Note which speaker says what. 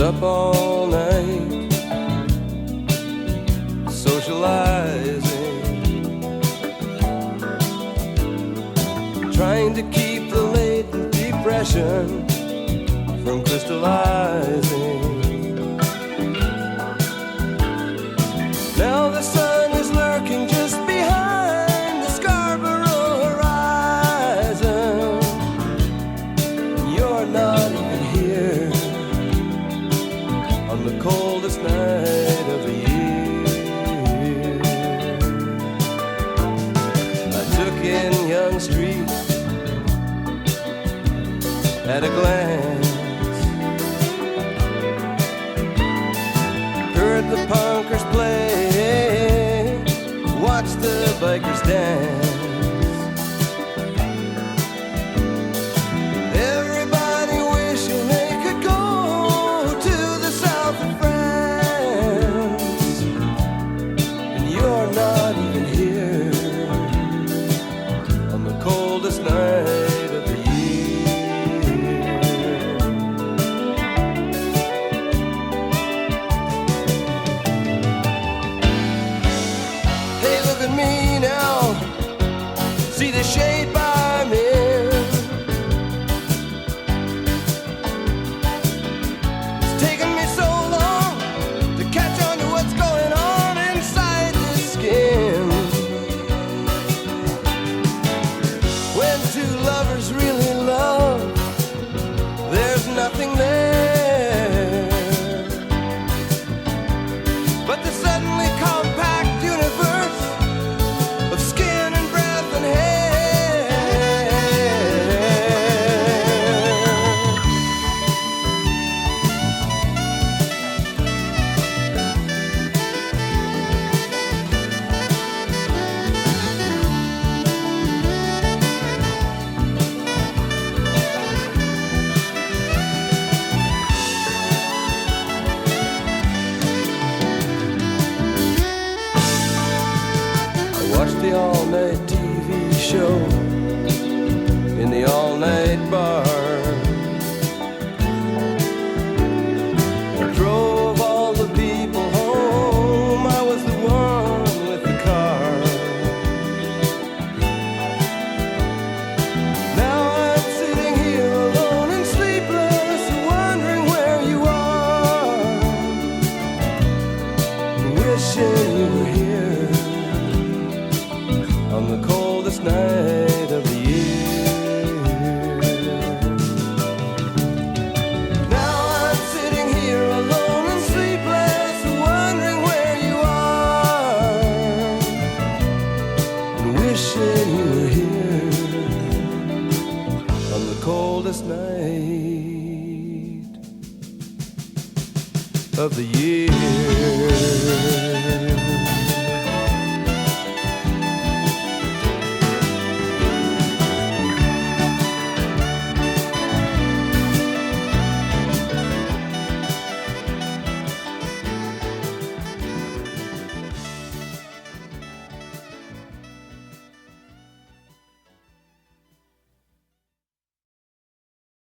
Speaker 1: up all night socializing, trying to keep the latent depression from crystallizing. Now the sun is lurking just behind the Scarborough horizon. You're not even here on the coldest night of the year. I took in Young Street at a glance, heard the punkers play, watched the bikers dance. Everybody wishing they could go to the south of France, and you're not even here on the coldest night of the year. Hey, look at me now, see the shape I'm in. It's taken me so long to catch on to what's going on inside this skin. When two lovers really love, there's nothing there but the suddenly compact universe of skin and breath and hair. I watched the all-night TV show in the all-night bar. I drove all the people home, I was the one with the car. Now I'm sitting here alone and sleepless, wondering where you are, wishing you were here on the coldest night of the year. Now I'm sitting here alone and sleepless, wondering where you are, and wishing you were here on the coldest night of the year.